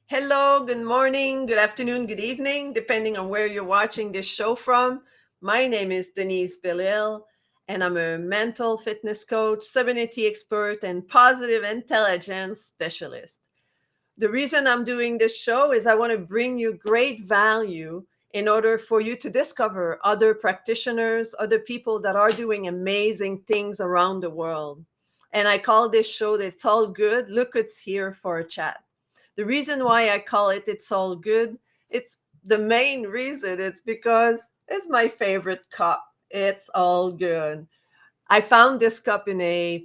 Hello, good morning, good afternoon, good evening, depending on where you're watching this show from. My name is Denise Belil, and I'm a mental fitness coach, sobriety expert, and positive intelligence specialist. The reason I'm doing this show is I want to bring you great value in order for you to discover other practitioners, other people that are doing amazing things around the world. And I call this show It's All Good. Look, it's here for a chat. The reason why I call it It's All Good, it's the main reason, it's because it's my favorite cup. It's all good. I found this cup in a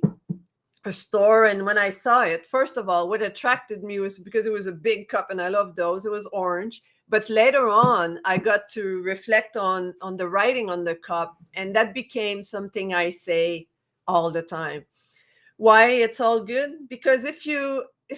store, and when I saw it, first of all, what attracted me was because it was a big cup and I love those. It was orange. But later on, I got to reflect on the writing on the cup, and that became something I say all the time. Why it's all good? Because if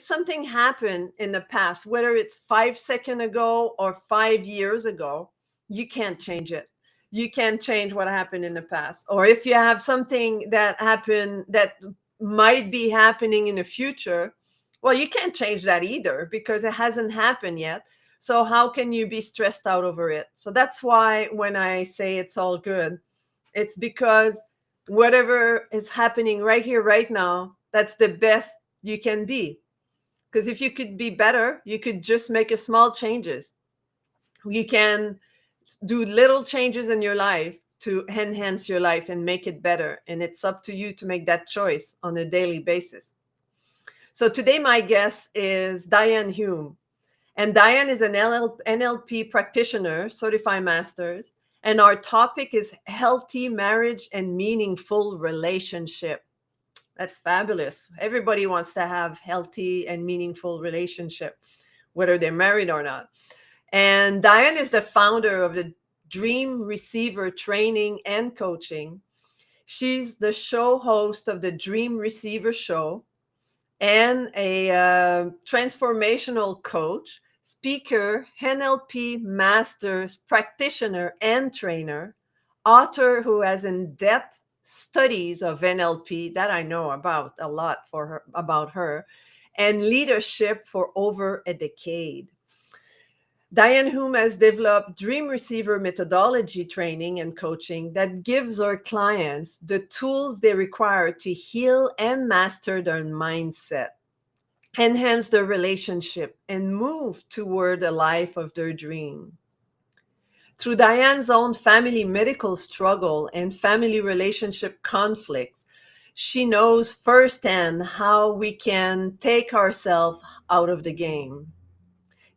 something happened in the past, whether it's 5 seconds ago or 5 years ago, you can't change it. You can't change what happened in the past. Or if you have something that happened that might be happening in the future, well, you can't change that either because it hasn't happened yet. So how can you be stressed out over it? So that's why when I say it's all good, it's because whatever is happening right here, right now, that's the best you can be. Because if you could be better, you could just make a small changes. You can do little changes in your life to enhance your life and make it better. And it's up to you to make that choice on a daily basis. So today, my guest is Diane Hume. And Diane is an NLP practitioner, certified masters. And our topic is healthy marriage and meaningful relationship. That's fabulous. Everybody wants to have healthy and meaningful relationship, whether they're married or not. And Diane is the founder of the Dream Receiver Training and Coaching. She's the show host of the Dream Receiver Show and a transformational coach, speaker, NLP masters, practitioner, and trainer, author who has in-depth studies of NLP that I know about a lot about her, and leadership for over a decade. Diane Hume has developed Dream Receiver methodology training and coaching that gives her clients the tools they require to heal and master their mindset, enhance their relationship, and move toward a life of their dream. Through Diane's own family medical struggle and family relationship conflicts, she knows firsthand how we can take ourselves out of the game.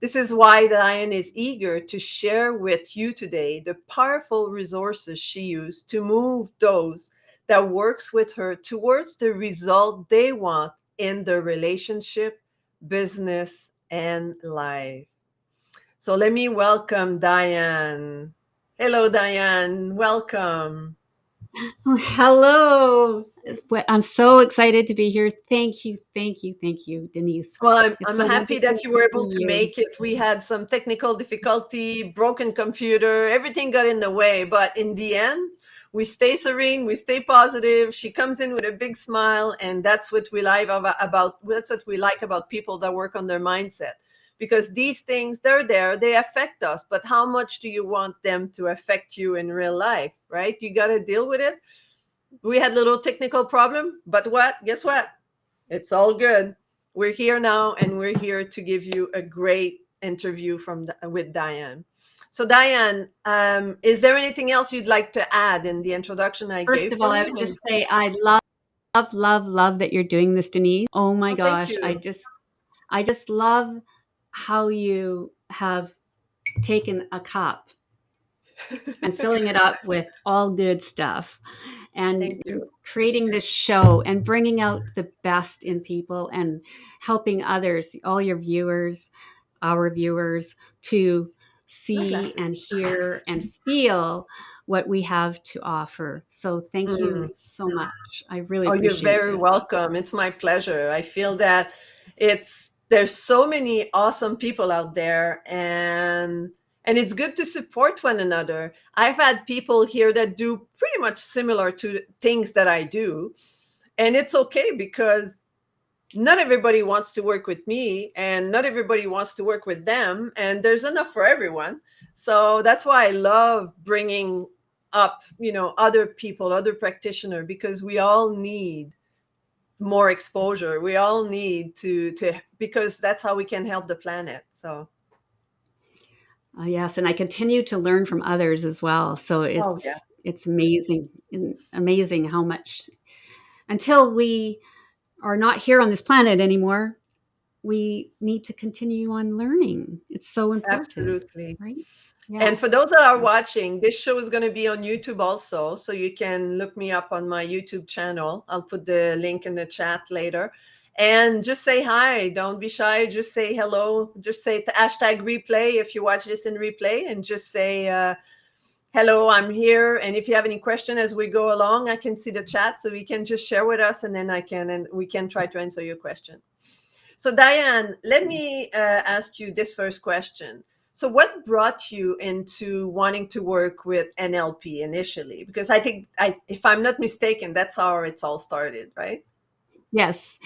This is why Diane is eager to share with you today the powerful resources she used to move those that works with her towards the result they want in their relationship, business, and life. So let me welcome Diane. Hello, Diane. Welcome. Oh, hello. I'm so excited to be here. Thank you, thank you, thank you, Denise. Well, I'm, It's I'm so happy wonderful that you were to able see to you. make it. We had some technical difficulty, broken computer, everything got in the way. But in the end, we stay serene, we stay positive. She comes in with a big smile, and that's what we like about that's what we like about people that work on their mindset. Because these things, they're there, they affect us. But how much do you want them to affect you in real life, right? You got to deal with it. We had a little technical problem, but what? Guess what? It's all good. We're here now, and we're here to give you a great interview with Diane. So, Diane, is there anything else you'd like to add in the introduction I First gave of all, for I you? would just say I love that you're doing this, Denise. Oh my Oh, thank gosh, you. I just love how you have taken a cup and filling it up with all good stuff and Thank you. creating this show and bringing out the best in people and helping others, all your viewers, our viewers, to No see glasses. and hear and feel what we have to offer. So thank Mm. you so much. I really Oh, you're appreciate very this. welcome. It's my pleasure. I feel that there's so many awesome people out there, and it's good to support one another. I've had people here that do pretty much similar to things that I do, and it's okay because not everybody wants to work with me, and not everybody wants to work with them, and there's enough for everyone. So that's why I love bringing up, other people, other practitioners, because we all need more exposure. We all need to because that's how we can help the planet. So Yes, and I continue to learn from others as well. So oh yeah, it's amazing, amazing how much, until we are not here on this planet anymore, we need to continue on learning. It's so important, absolutely. right? Yeah. And for those that are watching, this show is going to be on YouTube also. So you can look me up on my YouTube channel. I'll put the link in the chat later. And just say hi. Don't be shy. Just say hello. Just say the hashtag replay if you watch this in replay, and just say, hello, I'm here. And if you have any question as we go along, I can see the chat. So you can just share with us, and then we can try to answer your question. So Diane, let me ask you this first question. So what brought you into wanting to work with NLP initially? Because I think, if I'm not mistaken, that's how it's all started, right? Yes.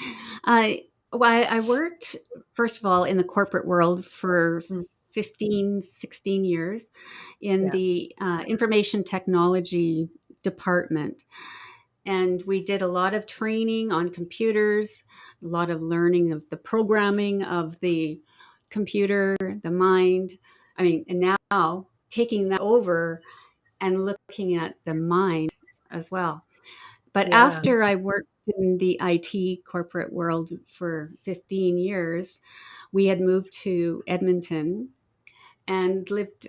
I worked, first of all, in the corporate world for Mm, 15, 16 years in yeah. the information technology department. And we did a lot of training on computers, a lot of learning of the programming of the computer, the mind. I mean, and now taking that over and looking at the mind as well. But Yeah. after I worked in the IT corporate world for 15 years, we had moved to Edmonton and lived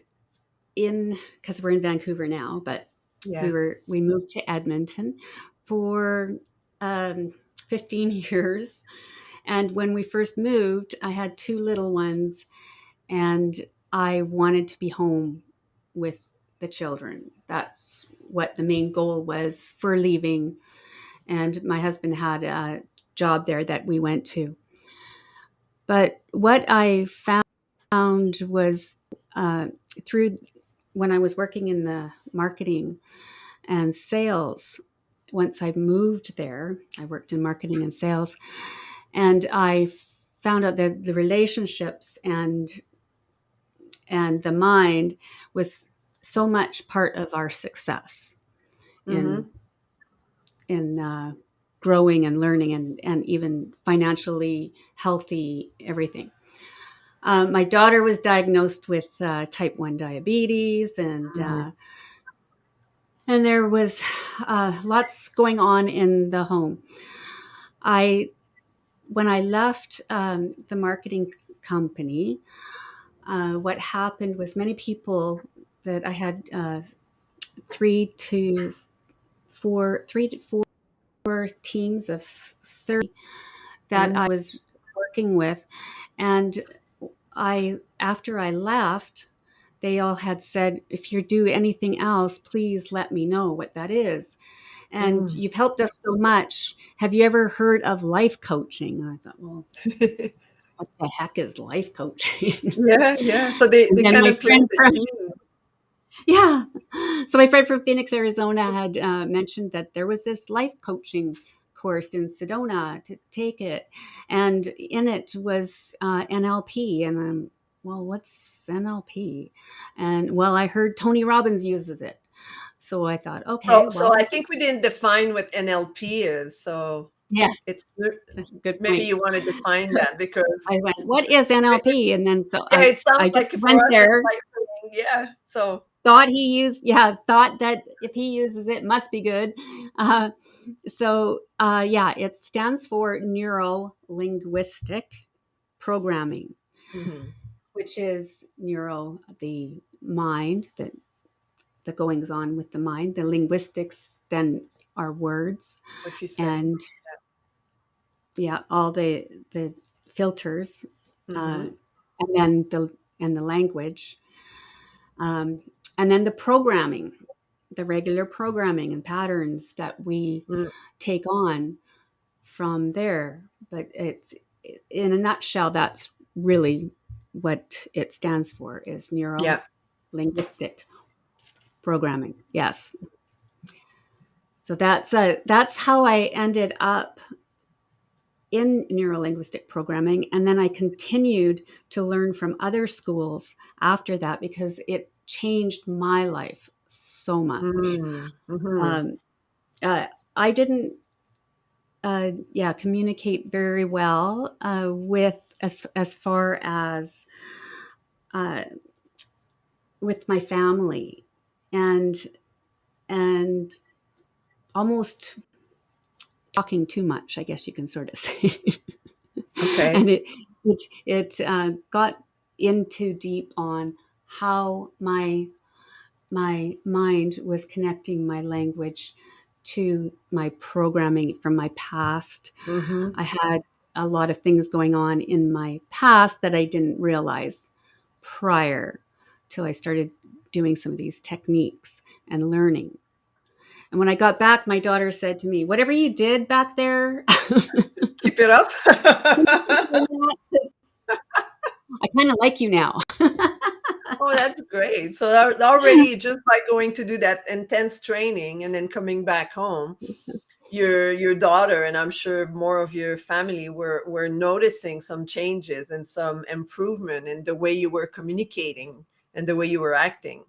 in, because we're in Vancouver now, but Yeah. we moved to Edmonton for 15 years. And when we first moved, I had two little ones, and I wanted to be home with the children. That's what the main goal was for leaving. And my husband had a job there that we went to. But what I found was uh, through when I was working in the marketing and sales, once I moved there, I worked in marketing and sales, and I found out that the relationships and the mind was so much part of our success in Mm-hmm. in growing and learning and even financially healthy everything. My daughter was diagnosed with type 1 diabetes, and there was lots going on in the home. I When I left the marketing company, what happened was many people that I had three to four teams of 30 that Mm-hmm. I was working with, and after I left, they all had said, if you do anything else, please let me know what that is. And Mm. you've helped us so much. Have you ever heard of life coaching? And I thought, well, what the heck is life coaching? Yeah, yeah. So they, And they then kind my of friend plant the from, seed. yeah. So my friend from Phoenix, Arizona had mentioned that there was this life coaching course in Sedona to take it. And in it was NLP. And I'm, well, what's NLP? And well, I heard Tony Robbins uses it. So I thought, So, okay, so well, I think we didn't define what NLP is. So yes, it's good. good Maybe point. you want to define that, because I went, what is NLP? And then so yeah, it sounds I just like for went us, it's there, like saying, yeah. So, thought that if he uses it, must be good. Yeah, it stands for neuro linguistic programming, mhm, which is neuro, the mind, the goings on with the mind, the linguistics, then our words, what you said. and yeah, all the filters, uh, Hmm. and then the language, um, and then the programming, the regular programming and patterns that we Mm, take on from there. But it's, in a nutshell, that's really what it stands for, is neuro yeah. linguistic programming. Yes. So that's how I ended up in neurolinguistic programming, and then I continued to learn from other schools after that because it changed my life so much. Mm, mm-hmm. Um, I didn't, communicate very well with as far as uh, with my family, and and almost talking too much, I guess you can sort of say. Okay. And it got into deep on how my mind was connecting my language to my programming from my past. Mm-hmm. I had a lot of things going on in my past that I didn't realize prior till I started doing some of these techniques and learning. And when I got back, my daughter said to me, "Whatever you did back there, Keep it up. I kind of like you now." Oh, that's great. So already just by going to do that intense training and then coming back home, your daughter and I'm sure more of your family were noticing some changes and some improvement in the way you were communicating and the way you were acting.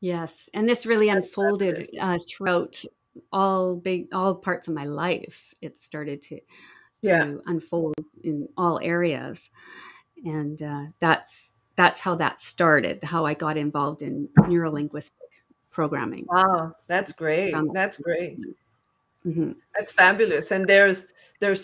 Yes, and this really That's unfolded fabulous. throughout all parts of my life. It started Yeah. to unfold in all areas, and that's how that started. How I got involved in neurolinguistic programming. Wow, that's great. Found That's great. that. Mhm. That's fabulous. And there's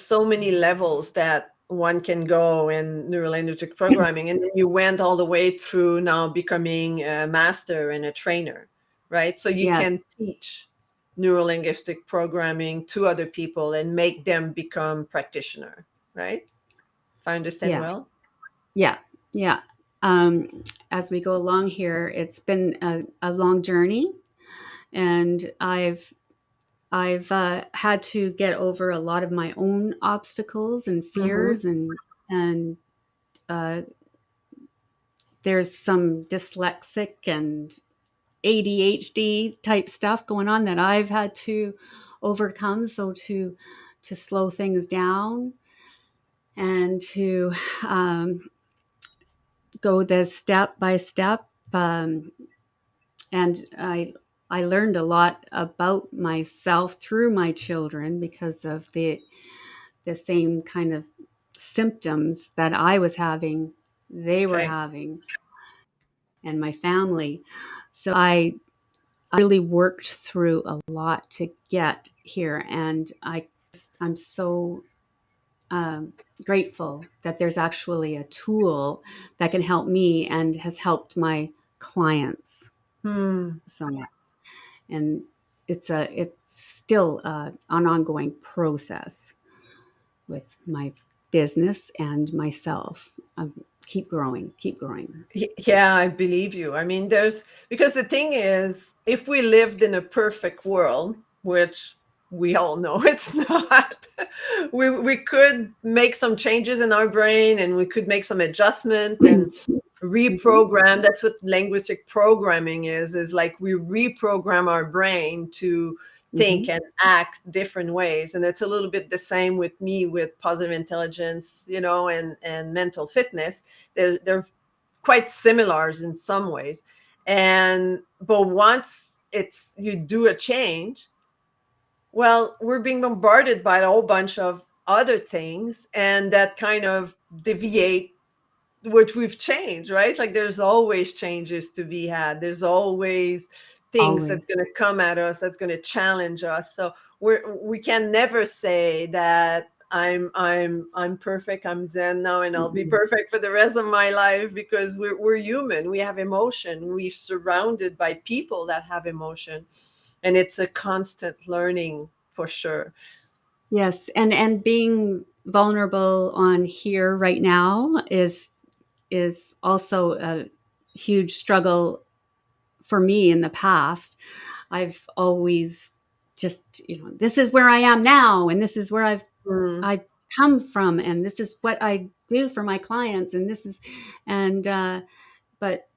so many levels that one can go in neurolinguistic programming. And then you went all the way through now becoming a master and a trainer, right? So you Yes, can teach neurolinguistic programming to other people and make them become practitioner, right? If I understand yeah, well. yeah, yeah. Um, as we go along here, it's been a long journey, and I've had to get over a lot of my own obstacles and Mm-hmm. fears, and uh, there's some dyslexic and ADHD type stuff going on that I've had to overcome. So to slow things down and to go this step by step, and I learned a lot about myself through my children because of the same kind of symptoms that I was having, they were Okay. having, and my family. So I really worked through a lot to get here, and I'm so um, grateful that there's actually a tool that can help me and has helped my clients Hmm. so much. And it's still an ongoing process with my business and myself. Keep growing, keep growing. Yeah, I believe you. I mean, there's because the thing is, if we lived in a perfect world, which we all know it's not, we could make some changes in our brain and we could make some adjustment and Mhm. reprogram. That's what linguistic programming is like we reprogram our brain to think Mhm. and act different ways. And it's a little bit the same with me with positive intelligence, and mental fitness. They're quite similar in some ways. And but once it's you do a change, well, we're being bombarded by a whole bunch of other things and that kind of deviate what we've changed, right? Like there's always changes to be had. There's always things that's going Always. to come at us that's going to challenge us. So we can never say that I'm perfect. I'm Zen now, and I'll be Mm-mm. perfect for the rest of my life because we're human. We have emotion. We're surrounded by people that have emotion, and it's a constant learning for sure. Yes, and being vulnerable on here right now is also a huge struggle for me in the past. I've always just, this is where I am now, and this is where Mm, I've come from, and this is what I do for my clients, and this is, and but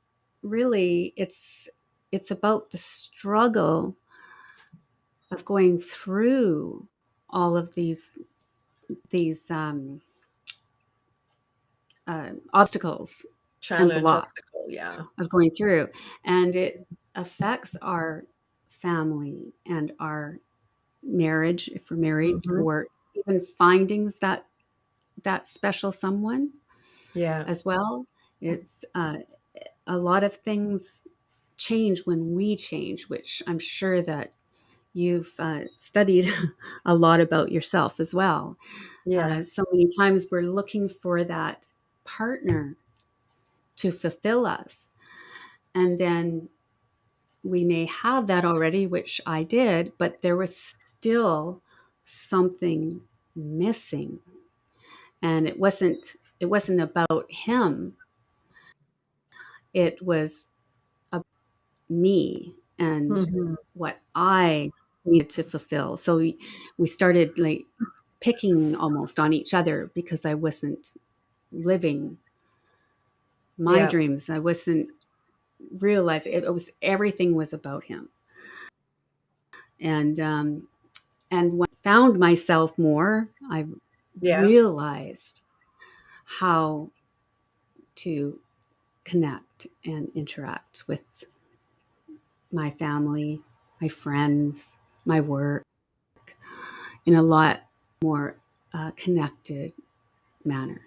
really, it's about the struggle of going through all of these. these obstacles and Challenge, blocks obstacle. Yeah. of going through, and it affects our family and our marriage if we're married, Hmm. or even finding that special someone Yeah. as well. It's a lot of things change when we change, which I'm sure that you've studied a lot about yourself as well. Yeah. So many times we're looking for that partner to fulfill us, and then we may have that already, which I did, but there was still something missing, and it wasn't about him. It was about me and Hmm. what I needed to fulfill. So we started like picking almost on each other because I wasn't living my Yeah. dreams. I wasn't realizing it was everything was about him. And when I found myself more, I Yeah. realized how to connect and interact with my family, my friends, my work in a lot more connected manner,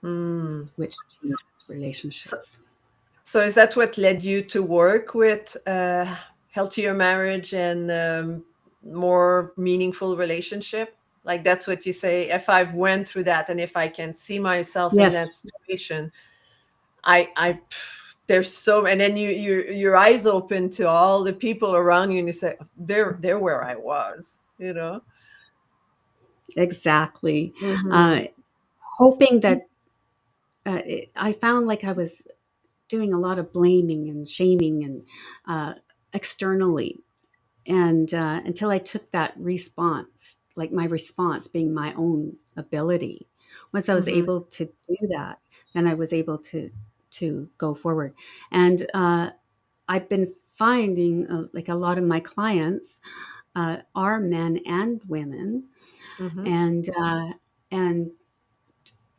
Mm. which changes So, relationships. so is that what led you to work with healthier marriage and more meaningful relationship? Like that's what you say. If I've went through that, and if I can see myself in that Yes, situation, there's so, and then your eyes open to all the people around you, and you say, they're where I was, you know. exactly. Hmm. Uh, Hoping that I found like I was doing a lot of blaming and shaming and externally, and until I took that response, like my response being my own ability. Once I was Hmm. able to do that, then I was able to go forward. And I've been finding like a lot of my clients are men and women, Hmm. and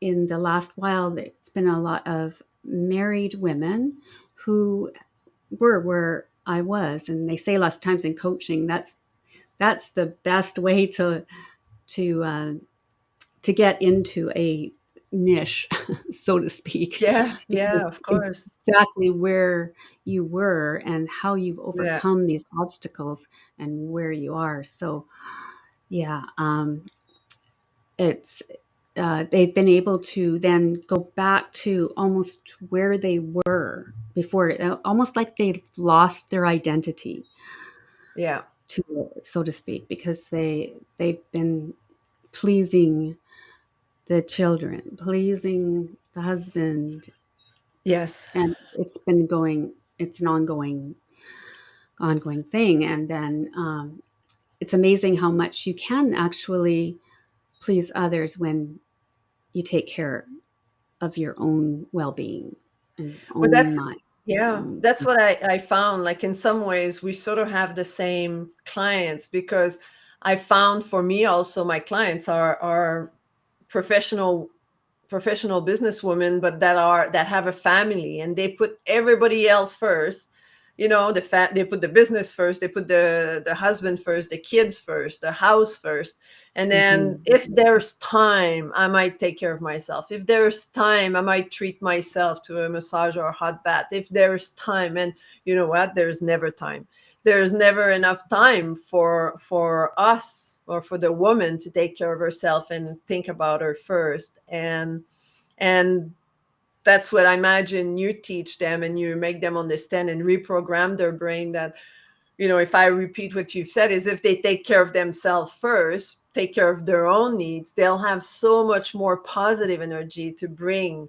in the last while, it's been a lot of married women who were where I was, and they say lots of times in coaching that's the best way to uh, to get into a niche, so to speak, Yeah, because yeah, of it's course. exactly where you were and how you've Yeah. overcome these obstacles and where you are. So, yeah, it's they've been able to then go back to almost where they were before, almost like they've lost their identity, Yeah. to so to speak, because they've been pleasing the children, pleasing the husband, Yes. and it's an ongoing thing. And then it's amazing how much you can actually please others when you take care of your own well-being and Well, own mind. yeah, Own, that's what I found. Like in some ways, we sort of have the same clients, because I found for me also my clients are professional businesswomen, but that have a family, and they put everybody else first. You know, they put the business first, they put the husband first, the kids first, the house first. And then mhm. if there's time, I might take care of myself. If there's time, I might treat myself to a massage or a hot bath. If there's time, and you know what? There's never time. There's never enough time for us, or for the woman, to take care of herself and think about her first. And that's what I imagine you teach them, and you make them understand and reprogram their brain that, if I repeat what you've said, is if they take care of themselves first, take care of their own needs, they'll have so much more positive energy to bring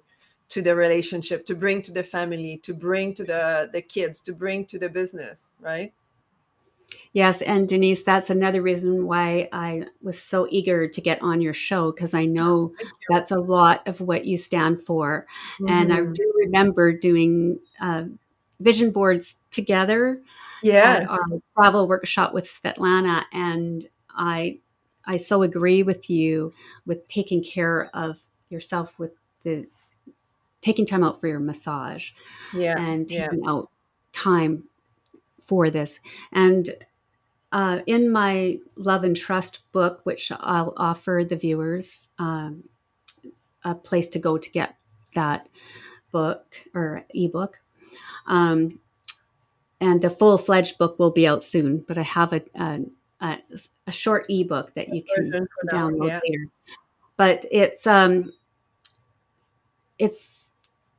to the relationship, to bring to the family, to bring to the kids, to bring to the business, right? Yes, and Denise, that's another reason why I was so eager to get on your show, because I know Thank that's a lot of what you stand for. you. And I Hmm. do remember doing vision boards together at our Yes. travel workshop with Svetlana, and I I so agree with you with taking care of yourself with the taking time out for your massage Yeah. and Yeah. taking out time for this. And in my Love and Trust book, which I'll offer the viewers a place to go to get that book or ebook. Um, and the full fledged book will be out soon, but I have a, a short ebook that you can Version for now. download Yeah. later. But it's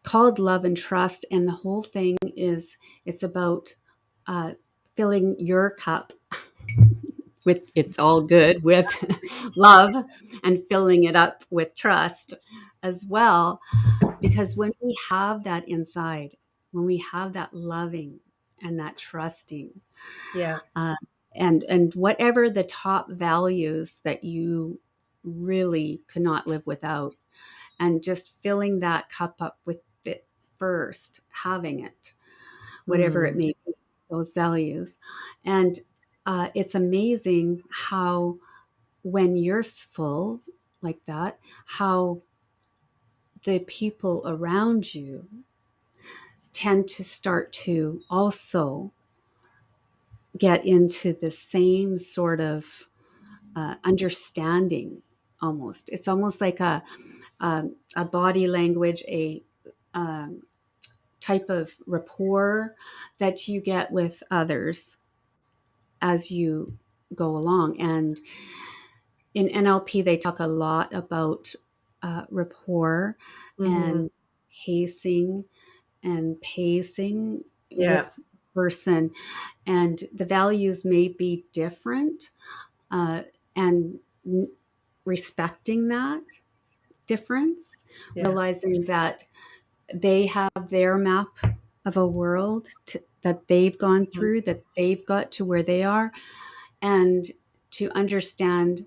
called Love and Trust, and the whole thing is it's about uh, filling your cup with it's all good with love and filling it up with trust as well. Because when we have that inside, when we have that loving and that trusting, Yeah. uh, and whatever the top values that you really could not live without, and just filling that cup up with it first, having it, whatever it Mm. may be, those values. And it's amazing how, when you're full like that, how the people around you tend to start to also get into the same sort of understanding. Almost, it's almost like a body language, a um, type of rapport that you get with others as you go along. And in NLP, they talk a lot about rapport Hmm. and pacing and pacing Yeah. with person, and the values may be different, uh, and respecting that difference, Yeah. realizing that they have their map of a world that they've gone Mhm. through, that they've got to where they are, and to understand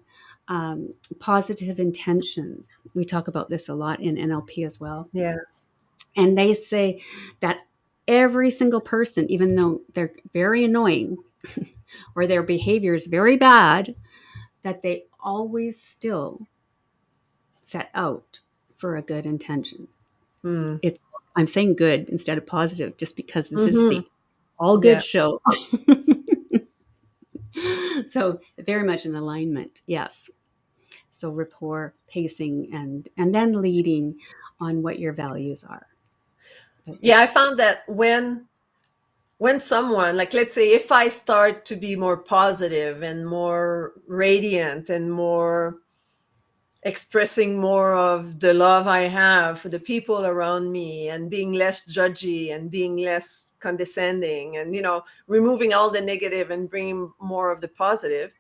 positive intentions. We talk about this a lot in NLP as well. Yeah. And they say that every single person, even though they're very annoying or their behavior is very bad, that they always still set out for a good intention. Mm. It's I'm saying good instead of positive just because this is Hmm. the all good Yeah. show. So very much in alignment. Yes. So rapport, pacing, and then leading on what your values are. But Yeah. I yes. found that when someone, like, let's say if I start to be more positive and more radiant and more expressing more of the love I have for the people around me and being less judgy and being less condescending and, removing all the negative and bringing more of the positive.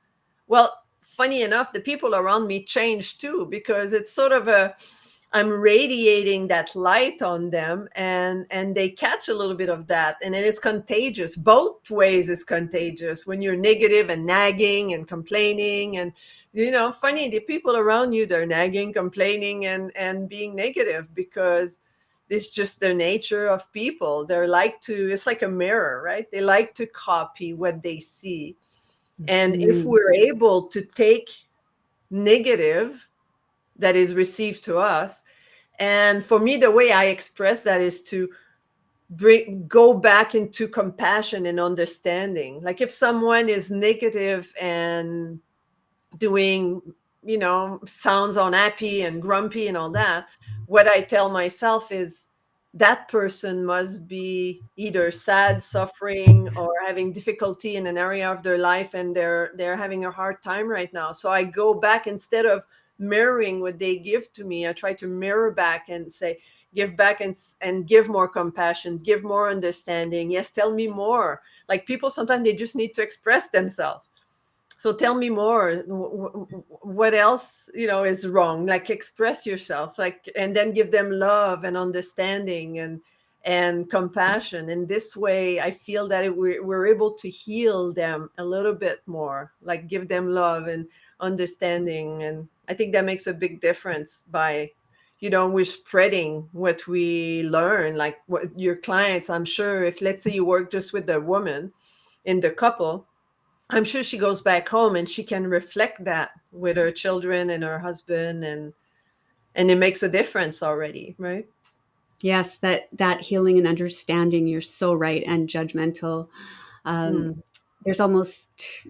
Well, funny enough, the people around me change too, because it's sort of I'm radiating that light on them, and they catch a little bit of that, and it is contagious. Both ways is contagious when you're negative and nagging and complaining. And funny, the people around you, they're nagging, complaining, and being negative, because it's just their nature of people. They're like to It's like a mirror, right? They like to copy what they see. And if Mm, we're able to take negative that is received to us, and for me, the way I express that is to go back into compassion and understanding. Like, if someone is negative and doing, sounds unhappy and grumpy and all that, what I tell myself is that person must be either sad, suffering, or having difficulty in an area of their life, and they're having a hard time right now. So I go back, instead of mirroring what they give to me, I try to mirror back and say, give back, and give more compassion, give more understanding. Yes, tell me more. Like, people sometimes they just need to express themselves, so tell me more. What else, is wrong? Like, express yourself, like, and then give them love and understanding and compassion. And this way, I feel that we're able to heal them a little bit more, like give them love and understanding. And I think that makes a big difference by, we're spreading what we learn, like what your clients, I'm sure, if let's say you work just with the woman in the couple, I'm sure she goes back home and she can reflect that with her children and her husband, and it makes a difference already, right? Yes, that healing and understanding. You're so right. And judgmental. Um, Mm. there's almost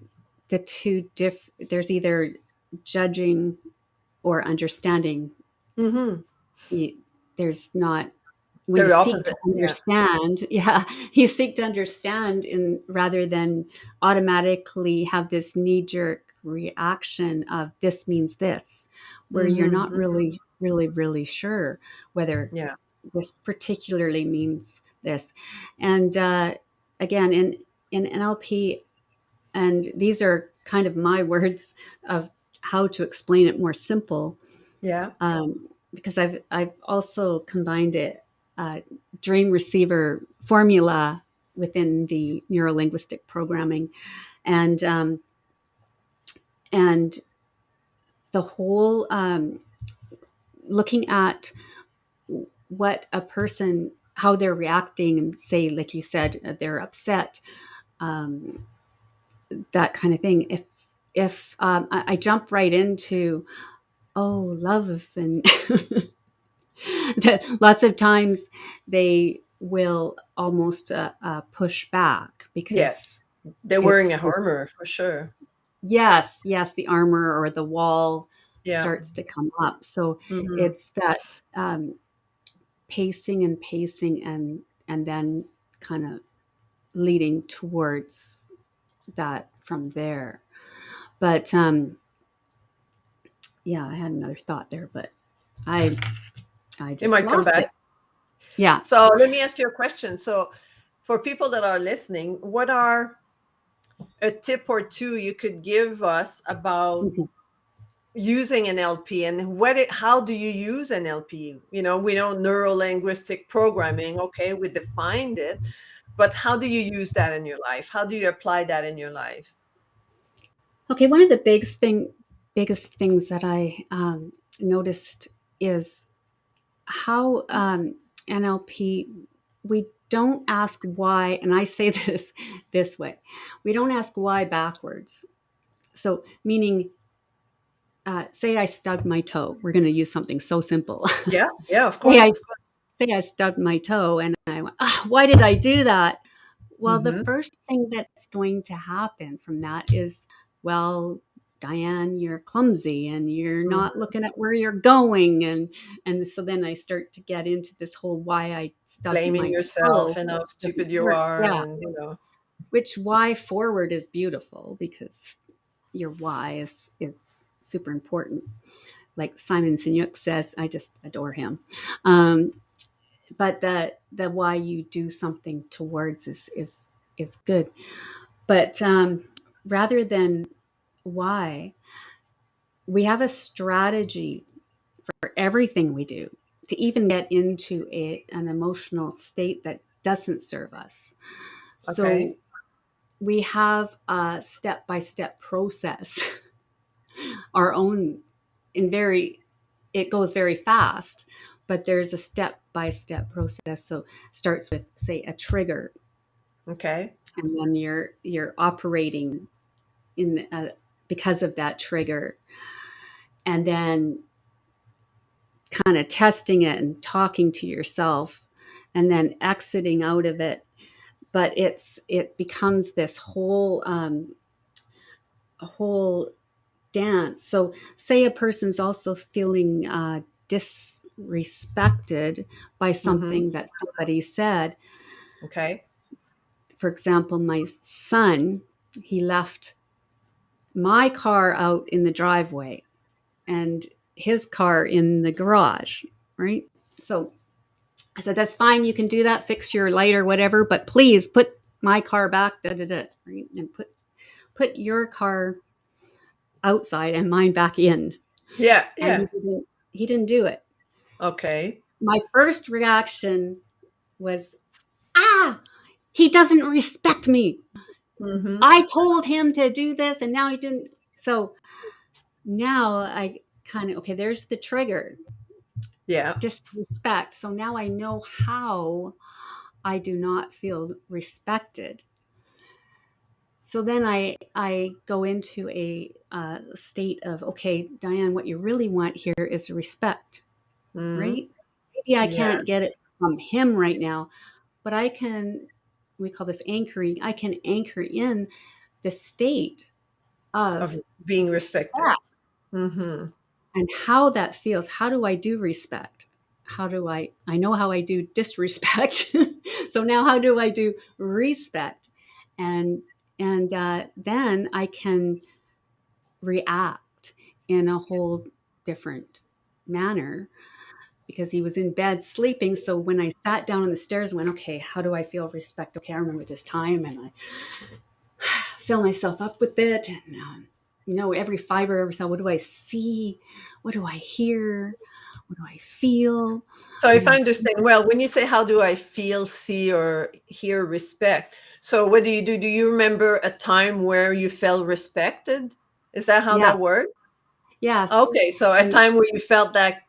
the two there's either judging or understanding. Mm-hmm. You, there's not, when you They're seek to opposite. Yeah. understand, yeah, you seek to understand in rather than automatically have this knee-jerk reaction of this means this, where you're not Mm-hmm. really sure whether Yeah. this particularly means this. And again, in NLP, and these are kind of my words of how to explain it more simple, Yeah. because I've also combined it, dream receiver formula within the neurolinguistic programming, and and the whole, looking at what a person, how they're reacting, and say, like you said, they're upset, um, that kind of thing. If I jump right into, oh, love, and lots of times they will almost push back Yes. because They're wearing it's a this, armor for sure. yes, the armor or the wall Yeah. starts to come up. So Mm-hmm. it's that, um, pacing and then kind of leading towards that from there. But yeah, I had another thought there, but I I It just might come lost it. back. Yeah. So let me ask you a question. So for people that are listening, what are a tip or two you could give us about Mhm. using NLP, and how do you use NLP? We know neuro linguistic programming. Okay, we defined it, but how do you use that in your life? How do you apply that in your life? Okay, one of the biggest things that I noticed is how, NLP, we don't ask why, and I say this this way: we don't ask why backwards. So, meaning, say I stubbed my toe. We're going to use something so simple. Yeah, yeah, of say course. I say I stubbed my toe, and I went, "Ah, why did I do that?" Well, the Mm-hmm. first thing that's going to happen from that is, well, Diane, you're clumsy and you're not Mm-hmm. looking at where you're going, and so then I start to get into this whole why I stubbed Blaming my yourself toe and how doesn't stupid you work. are, Yeah, and which why forward is beautiful because your why is super important. Like Simon Sinek says, I just adore him. Um, but the why you do something towards is good. But rather than why, we have a strategy for everything we do to even get into an emotional state that doesn't serve us. okay, So we have a step by step process, our own, in very, it goes very fast, but there's a step by step process. So it starts with, say, a trigger, okay, and then you're operating in because of that trigger, and then kind of testing it and talking to yourself, and then exiting out of it. But it becomes this whole, a whole dance. So say a person's also feeling disrespected by mm-hmm. something that somebody said. Okay, For example, my son, he left my car out in the driveway and his car in the garage, right? So I said, that's fine. You can do that. Fix your light or whatever, but please put my car back, right? And put your car outside and mine back in. yeah, And yeah, he didn't do it. okay, My first reaction was, ah, he doesn't respect me. mm-hmm. I told him to do this and now he didn't. So now I kind of, okay, there's the trigger, Yeah, disrespect. So now I know how I do not feel respected. So then I go into a state of, okay, Diane, what you really want here is respect, Mm-hmm. right? Maybe I Yeah. can't get it from him right now, but I can, we call this anchoring, I can anchor in the state Of of being respected. respect Mm-hmm. and how that feels. How do I do respect? How do I know how I do disrespect. So now how do I do respect? And then I can react in a whole different manner because he was in bed sleeping. So when I sat down on the stairs, and went, okay, how do I feel respect? Okay, I remember this time, and I fill myself up with it, and every fiber, every cell. What do I see? What do I hear? What do I feel? So What if do I I understand feel? well, when you say how do I feel, see, or hear respect, so what do you do? Do you remember a time where you felt respected? Is that how that Yes, works? yes, Okay, so a and time where you felt that,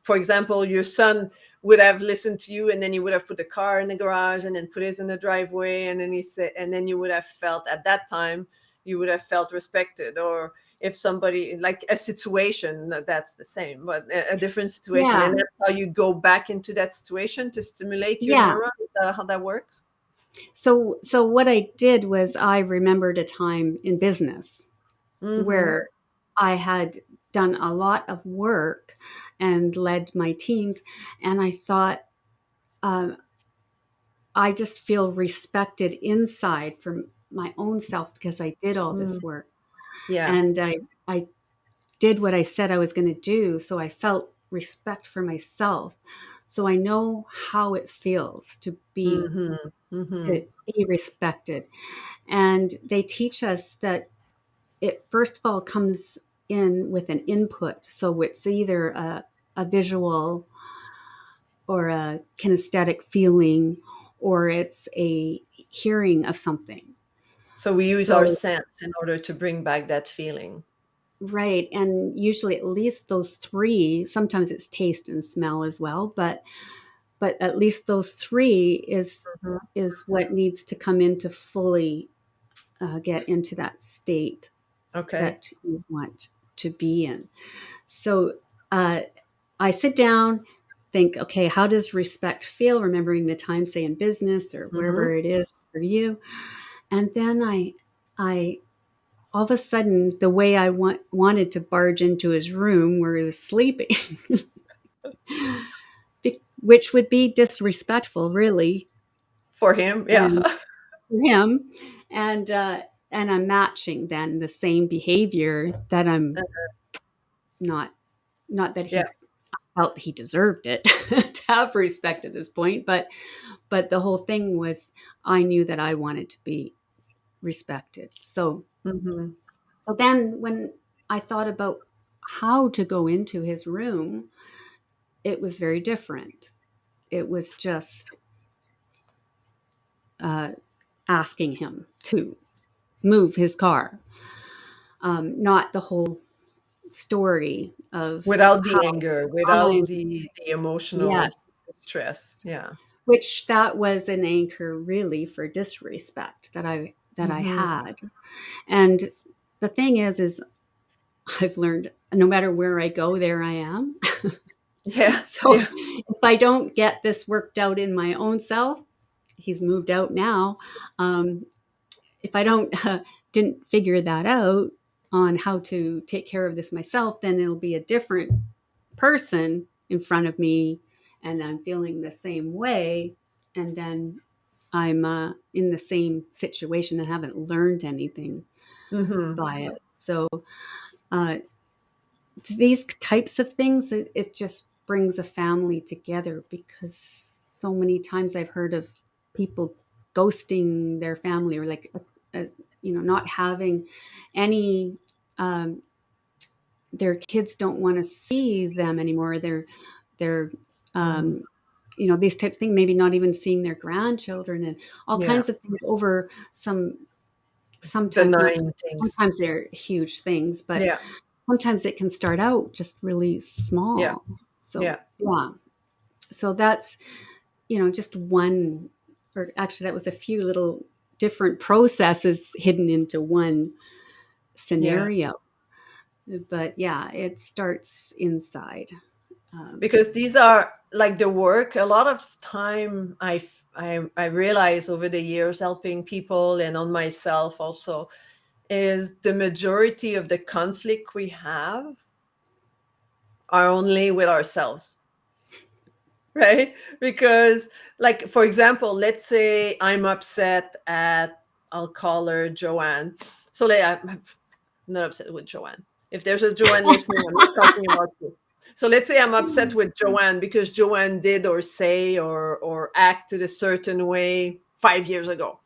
for example, your son would have listened to you and then you would have put the car in the garage and then put it in the driveway and then he said and then you would have felt at that time you would have felt respected, or if somebody like a situation that's the same but a different situation, yeah, and that's how you go back into that situation to stimulate your yeah. neurons. Is that how that works? So what I did was I remembered a time in business Mm-hmm. where I had done a lot of work and led my teams, and I thought, um, I just feel respected inside from my own self because I did all Mm, this work, yeah. and I did what I said I was going to do. So I felt respect for myself. So I know how it feels Mm-hmm. Mm-hmm. to be respected. And they teach us that it first of all comes in with an input. So it's either a visual or a kinesthetic feeling, or it's a hearing of something. So we use our So, sense in order to bring back that feeling. right. And usually at least those three, sometimes it's taste and smell as well, but at least those three Mhm. is what needs to come in to fully get into that state Okay. that you want to be in. So uh, I sit down, think, okay, how does respect feel? Remembering the time, say in business or Mhm. wherever it is for you, and then I all of a sudden the way I wanted to barge into his room where he was sleeping, which would be disrespectful, really, For him, yeah. and for him, and uh, and I'm matching then the same behavior that I'm not not that Yeah. he felt he deserved it to have respect at this point, but the whole thing was I knew that I wanted to be respected. Mhm. So then when I thought about how to go into his room, it was very different. It was just uh, asking him to move his car, not the whole story of Without the how anger, without I'm, the emotional yes, stress. Yeah. which that was an anchor really for disrespect that I Mhm. had. And the thing is I've learned no matter where I go, there I am. Yeah. So Yeah. if I don't get this worked out in my own self, he's moved out now. Um, if I don't didn't figure that out on how to take care of this myself, then it'll be a different person in front of me, and I'm feeling the same way, and then I'm in the same situation and haven't learned anything Mhm. by it. So uh, these types of things, it just brings a family together because so many times I've heard of people ghosting their family or like not having any um, their kids don't want to see them anymore. They're Mhm. um, these types of things, maybe not even seeing their grandchildren and all Yeah. kinds of things over sometimes not Benign things. sometimes they're huge things, but Yeah. sometimes it can start out just really Yeah. small. So Yeah. yeah, so that's just one, or actually that was a few little different processes hidden into one Yeah. scenario. But yeah, it starts inside. Because these are like the work. A lot of time I realize over the years helping people and on myself also is the majority of the conflict we have are only with ourselves. Right? Because, like, for example, let's say I'm upset at, I'll call her Joanne. So like, I'm not upset with Joanne. If there's a Joanne listening, I'm not talking about you. So let's say I'm upset with Joanne because Joanne did or say or acted a certain way 5 years ago.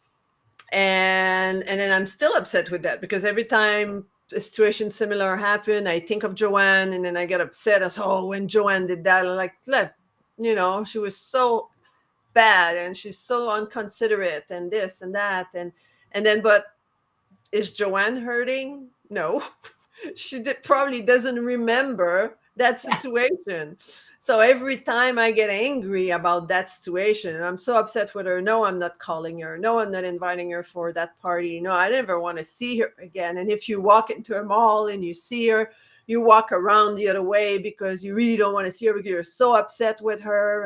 And then I'm still upset with that because every time a situation similar happened, I think of Joanne and then I get upset as, oh, when Joanne did that, I'm like, look, she was so bad and she's so unconsiderate and this and that. And then, but is Joanne hurting? No. Probably doesn't remember that situation. So every time I get angry about that situation and I'm so upset with her, no, I'm not calling her. No, I'm not inviting her for that party. No, I never want to see her again. And if you walk into a mall and you see her, you walk around the other way because you really don't want to see her because you're so upset with her.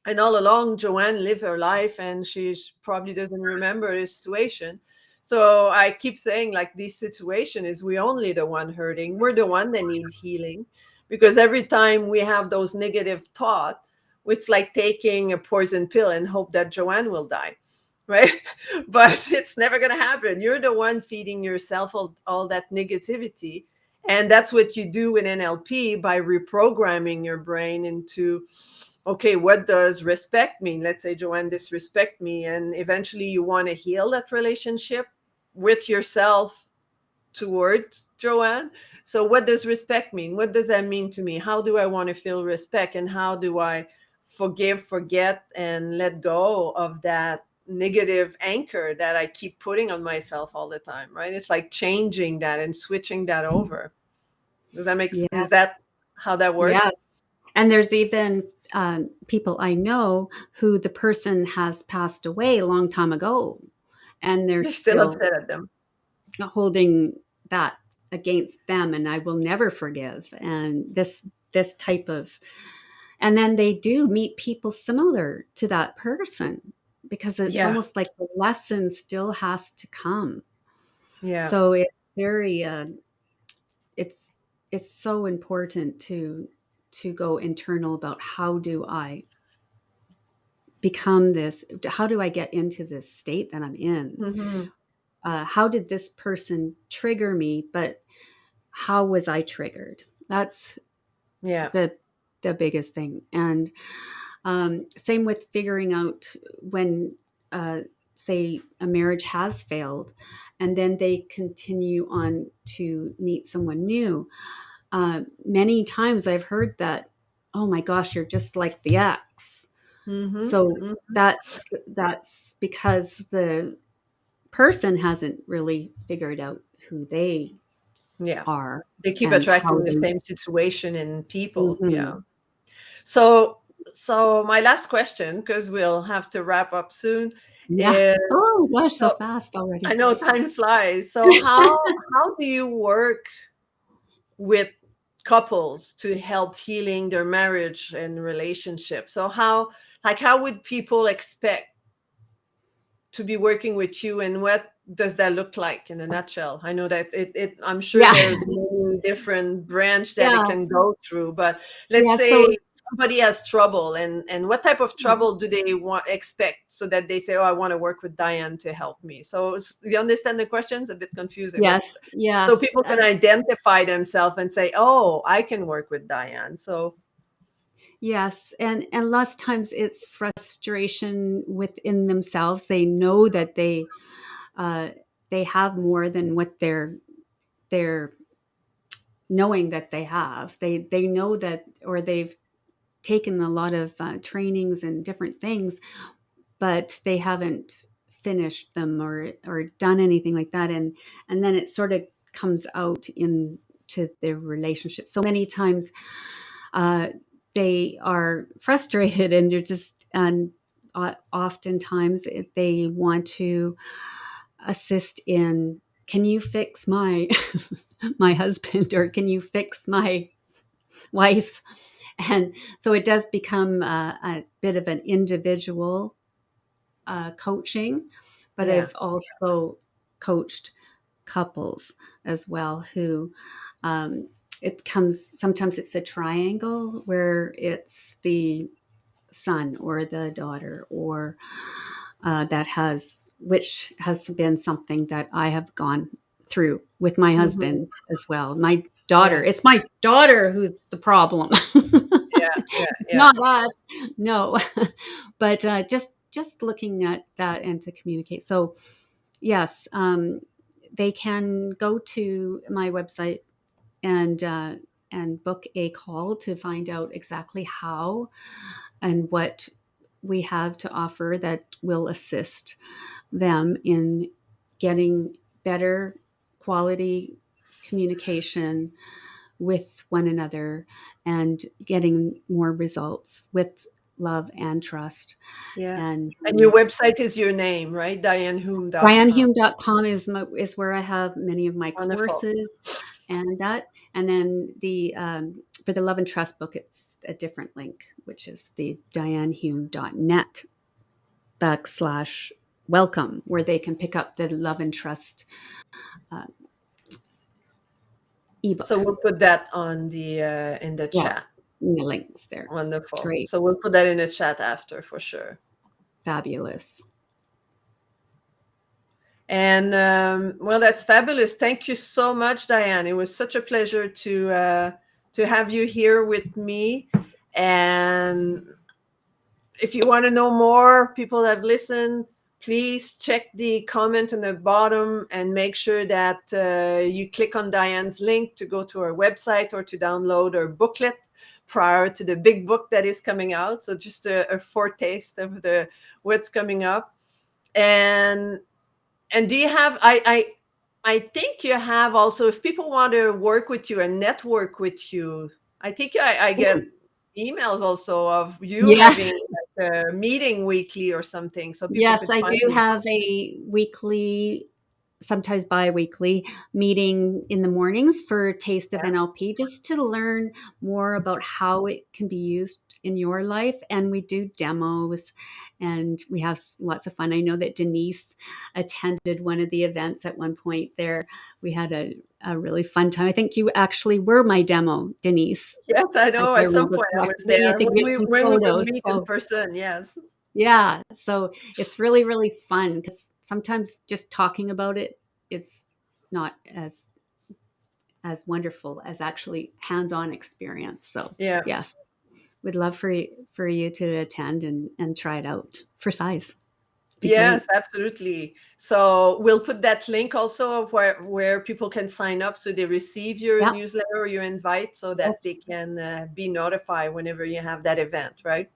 And all along, Joanne lived her life and she probably doesn't remember the situation. So I keep saying, like, this situation is we only the one hurting. We're the one that need healing. Because every time we have those negative thoughts, it's like taking a poison pill and hope that Joanne will die. Right. But it's never going to happen. You're the one feeding yourself all that negativity. And that's what you do in NLP by reprogramming your brain into, okay, what does respect mean? Let's say Joanne disrespect me, and eventually you want to heal that relationship with yourself towards Joanne. So what does respect mean? What does that mean to me? How do I want to feel respect? And how do I forgive, forget, and let go of that negative anchor that I keep putting on myself all the time, right? It's like changing that and switching that over. Does that make, Yeah. is that how that Yes. works? And there's even people I know who the person has passed away a long time ago, and they're You're still still upset at them. holding that against them, and I will never forgive. And this type of, and then they do meet people similar to that person because it's Yeah. almost like the lesson still has to come. Yeah. So it's very it's it's so important to go internal about how do I become this, how do I get into this state that I'm in, Hmm. how did this person trigger me, but how was I triggered? That's Yeah. the biggest thing. And same with figuring out when say a marriage has failed and then they continue on to meet someone new. Many times I've heard that, oh my gosh, you're just like the ex. Hmm. So Hmm. that's because the person hasn't really figured out who they Yeah. are They keep and how attracting the they. same situation in people. Mhm. Yeah. So, so my last question, because we'll have to wrap up soon, Yeah. is, Oh gosh, so so fast I already. know time flies. So how do you work with couples to help healing their marriage and relationship? So how would people expect to be working with you, and what does that look like in a nutshell? I know that I'm sure Yeah. there's many different branch that it Yeah. can go through, but let's Yeah. say So somebody has trouble, and what type of trouble do they want expect so that they say, oh, I want to work with Diane to help me? So you understand the question's a bit confusing, but yes, so yes, people can identify themselves and say, oh, I can work with Diane. So yes, and lots of times it's frustration within themselves. They know that uh, they have more than what they're knowing that they have. They know that, or they've taken a lot of trainings and different things, but they haven't finished them or done anything like that, and then it sort of comes out into their relationship. So many times uh, they are frustrated and you're just oftentimes they want to assist in, can you fix my my husband, or can you fix my wife? And so it does become a bit of an individual coaching, but Yeah. I've also coached couples as well who it comes, sometimes it's a triangle where it's the son or the daughter, or which has been something that I have gone through with my Mhm. husband as well. My daughter, Yeah. it's my daughter who's the problem. Yeah. Yeah. Yeah. Not us, no. But just looking at that and to communicate. So yes, they can go to my website and book a call to find out exactly how and what we have to offer that will assist them in getting better quality communication with one another and getting more results with love and trust. Yeah. And And your website is your name, right? DianeHume.com. DianeHume.com is where I have many of my Wonderful. courses and that. And then the for the Love and Trust book, it's a different link, which is the DianeHume.net /welcome, where they can pick up the Love and Trust uh, So ebook. we'll put that on the in the Yeah, chat. in the links there. Wonderful. Great, So we'll put that in the chat after for sure. fabulous. And well, that's fabulous. Thank you so much, Diane. It was such a pleasure to have you here with me. And if you want to know more, people that have listened, please check the comment on the bottom and make sure that you click on Diane's link to go to her website or to download her booklet prior to the big book that is coming out. So just a foretaste of the what's coming up. And do you have I think you have also, if people want to work with you and network with you, I think I get emails also of you Yes, having like a meeting weekly or something so people yes, could I find do you. have a weekly, sometimes bi-weekly meeting in the mornings for Taste of Yeah. NLP, just to learn more about how it can be used in your life. And we do demos and we have lots of fun. I know that Denise attended one of the events at one point there. We had a really fun time. I think you actually were my demo, Denise, Yes, I if know I at some remember point I was correctly. I there think when we we have some when we would photos. meet in So person. Yes. yeah, so it's really, really fun because sometimes just talking about it is not as wonderful as actually hands-on experience. So Yeah. yes, we'd love for you to attend and try it out for size. Be Yes, great. absolutely. So we'll put that link also of where people can sign up so they receive your Yeah. newsletter or your invite so that Yes. they can be notified whenever you have that event, right?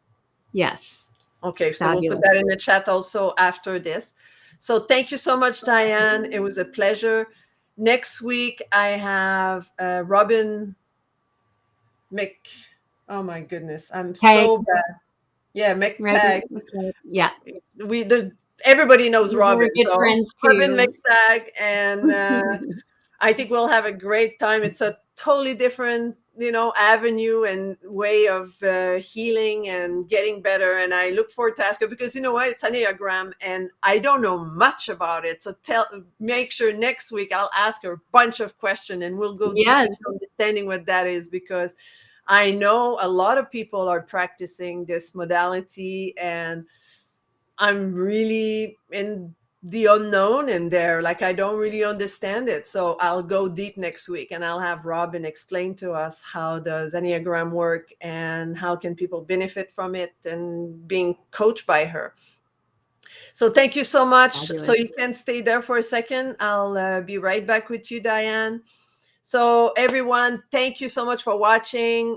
Yes. Okay, so we'll put Fabulous. that in the chat also after this. So thank you so much, Diane. It was a pleasure. Next week I have Robin Mc. Oh my goodness, I'm Tag. so bad. Yeah, McTag. Ready? Okay. Yeah. We everybody knows We're Robin, good so friends Robin too. McTag, and I think we'll have a great time. It's a totally different, avenue and way of healing and getting better. And I look forward to ask her because you know what, it's Enneagram, and I don't know much about it. So make sure next week I'll ask her a bunch of questions, and we'll go deep Yes. into understanding what that is because I know a lot of people are practicing this modality, and I'm really in the unknown in there. Like, I don't really understand it. So I'll go deep next week and I'll have Robin explain to us how does Enneagram work and how can people benefit from it and being coached by her. So thank you so much. So Fabulous. you can stay there for a second. I'll be right back with you, Diane. So everyone, thank you so much for watching.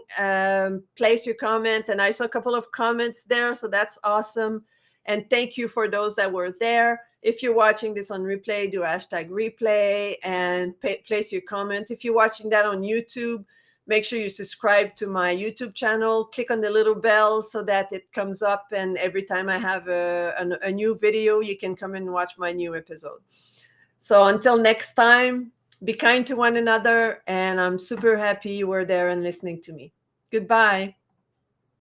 Place your comment, and I saw a couple of comments there, so that's awesome. And thank you for those that were there. If you're watching this on replay, do hashtag replay and place your comment. If you're watching that on YouTube, Make sure you subscribe to my YouTube channel. Click on the little bell so that it comes up. And every time I have a new video, you can come and watch my new episode. So until next time, be kind to one another. And I'm super happy you were there and listening to me. Goodbye.